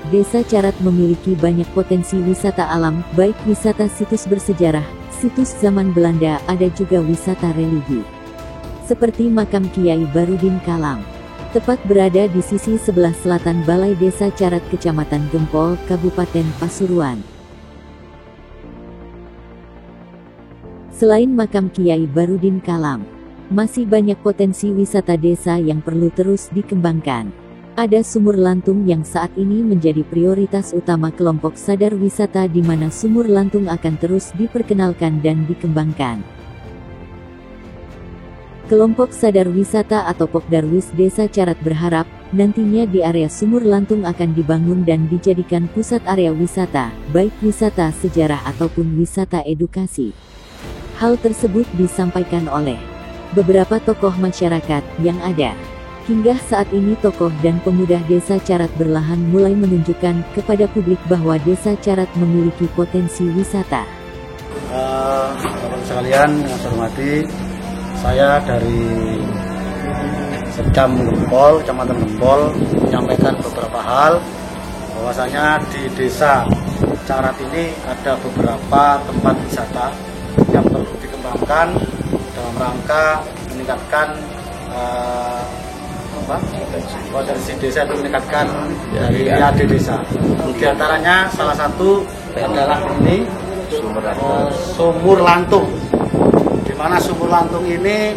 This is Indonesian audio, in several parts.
Desa Carat memiliki banyak potensi wisata alam, baik wisata situs bersejarah, situs zaman Belanda, ada juga wisata religi. Seperti makam Kiai Barudin Kalam. Tepat berada di sisi sebelah selatan Balai Desa Carat Kecamatan Gempol, Kabupaten Pasuruan. Selain makam Kiai Barudin Kalam, masih banyak potensi wisata desa yang perlu terus dikembangkan. Ada Sumur Lantung yang saat ini menjadi prioritas utama kelompok Sadar Wisata, di mana Sumur Lantung akan terus diperkenalkan dan dikembangkan. Kelompok Sadar Wisata atau Pokdarwis Desa Carat berharap, nantinya di area Sumur Lantung akan dibangun dan dijadikan pusat area wisata, baik wisata sejarah ataupun wisata edukasi. Hal tersebut disampaikan oleh beberapa tokoh masyarakat yang ada. Hingga saat ini tokoh dan pemuda Desa Carat berlahan mulai menunjukkan kepada publik bahwa Desa Carat memiliki potensi wisata. Teman-teman sekalian yang saya hormati, saya dari Sekcam Gempol, Kecamatan Gempol, menyampaikan beberapa hal bahwasanya di Desa Carat ini ada beberapa tempat wisata yang perlu dikembangkan dalam rangka meningkatkan potensi desa, itu meningkatkan dari PAD desa. Di antaranya salah satu adalah ini Sumur Lantung, di mana Sumur Lantung ini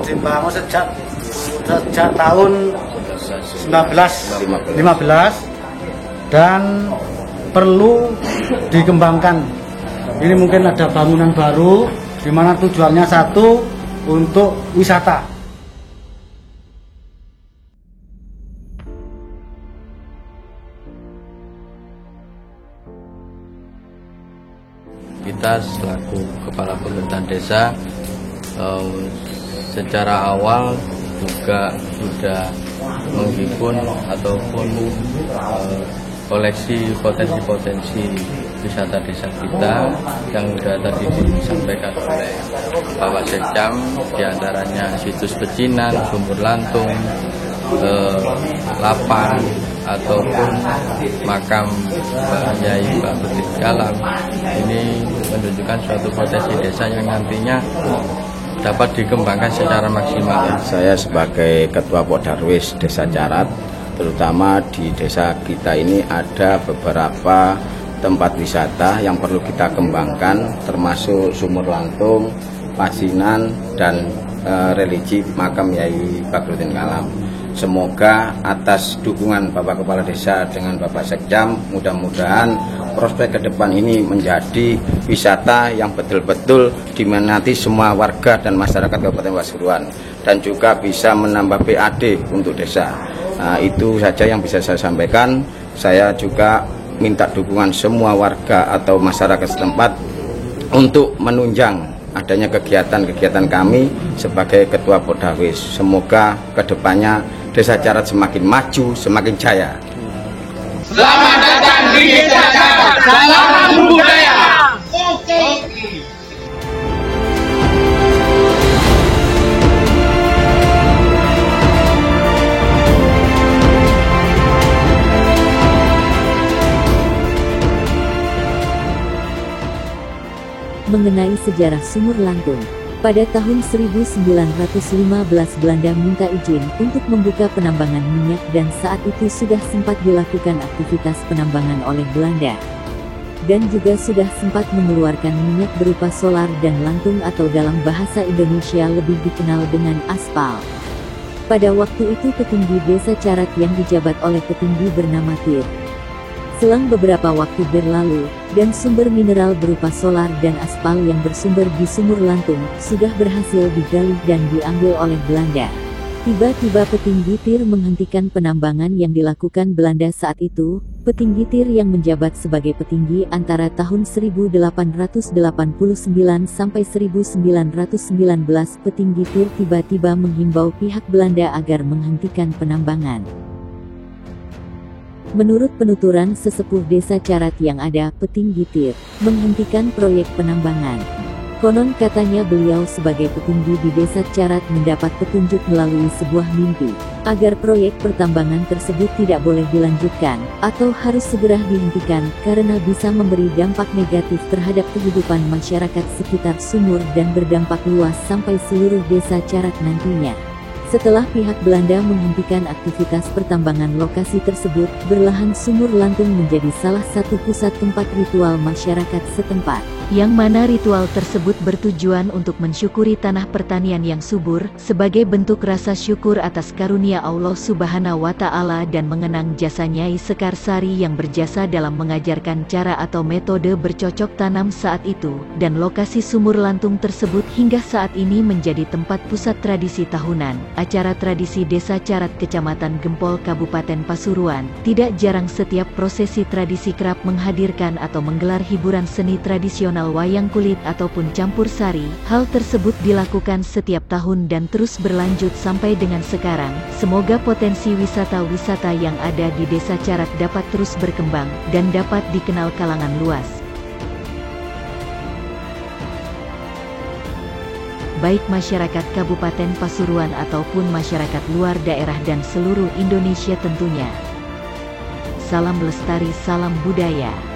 dibangun sejak tahun 1915 dan perlu dikembangkan. Ini mungkin ada bangunan baru, di mana tujuannya satu, untuk wisata. Kita selaku kepala pemerintahan desa secara awal juga sudah menghimpun ataupun koleksi potensi-potensi wisata desa kita yang sudah tadi disampaikan oleh Bapak Sekcam, diantaranya situs Pecinan, Sumur Lantung, Lapang, ataupun makam Kiai Barudin Kalam. Ini menunjukkan suatu potensi desa yang nantinya dapat dikembangkan secara maksimal. Saya sebagai Ketua Pokdarwis Desa Carat, terutama di desa kita ini ada beberapa tempat wisata yang perlu kita kembangkan, termasuk Sumur Lantung, Pasinan, dan religi makam Kiai Barudin Kalam. Semoga atas dukungan Bapak Kepala Desa dengan Bapak Sekcam, mudah-mudahan prospek ke depan ini menjadi wisata yang betul-betul diminati semua warga dan masyarakat Kabupaten Pasuruan, dan juga bisa menambah PAD untuk desa. Itu saja yang bisa saya sampaikan. Saya juga minta dukungan semua warga atau masyarakat setempat untuk menunjang adanya kegiatan-kegiatan kami sebagai Ketua Pokdarwis. Semoga kedepannya Desa Carat semakin maju, semakin jaya. Selamat datang di Desa Carat, salam budaya. Mengenai sejarah Sumur Lantung. Pada tahun 1915 Belanda minta izin untuk membuka penambangan minyak, dan saat itu sudah sempat dilakukan aktivitas penambangan oleh Belanda. Dan juga sudah sempat mengeluarkan minyak berupa solar dan lantung, atau dalam bahasa Indonesia lebih dikenal dengan aspal. Pada waktu itu petinggi Desa Carat yang dijabat oleh petinggi bernama Tir. Selang beberapa waktu berlalu, dan sumber mineral berupa solar dan aspal yang bersumber di Sumur Lantung sudah berhasil digali dan diambil oleh Belanda. Tiba-tiba petinggi Tir menghentikan penambangan yang dilakukan Belanda saat itu. Petinggi Tir yang menjabat sebagai petinggi antara tahun 1889 sampai 1919, petinggi Tir tiba-tiba menghimbau pihak Belanda agar menghentikan penambangan. Menurut penuturan sesepuh Desa Carat yang ada, petinggi Tir menghentikan proyek penambangan. Konon katanya beliau sebagai petinggi di Desa Carat mendapat petunjuk melalui sebuah mimpi, agar proyek pertambangan tersebut tidak boleh dilanjutkan, atau harus segera dihentikan, karena bisa memberi dampak negatif terhadap kehidupan masyarakat sekitar sumur dan berdampak luas sampai seluruh Desa Carat nantinya. Setelah pihak Belanda menghentikan aktivitas pertambangan lokasi tersebut, berlahan Sumur Lantung menjadi salah satu pusat tempat ritual masyarakat setempat. Yang mana ritual tersebut bertujuan untuk mensyukuri tanah pertanian yang subur, sebagai bentuk rasa syukur atas karunia Allah Subhanahu wa Ta'ala dan mengenang jasa Nyai Sekar Sari yang berjasa dalam mengajarkan cara atau metode bercocok tanam saat itu, dan lokasi Sumur Lantung tersebut hingga saat ini menjadi tempat pusat tradisi tahunan, acara tradisi Desa Carat Kecamatan Gempol Kabupaten Pasuruan. Tidak jarang setiap prosesi tradisi kerap menghadirkan atau menggelar hiburan seni tradisional wayang kulit ataupun campur sari. Hal tersebut dilakukan setiap tahun dan terus berlanjut sampai dengan sekarang. Semoga potensi wisata-wisata yang ada di Desa Carat dapat terus berkembang dan dapat dikenal kalangan luas. Baik masyarakat Kabupaten Pasuruan ataupun masyarakat luar daerah dan seluruh Indonesia tentunya. Salam lestari, salam budaya.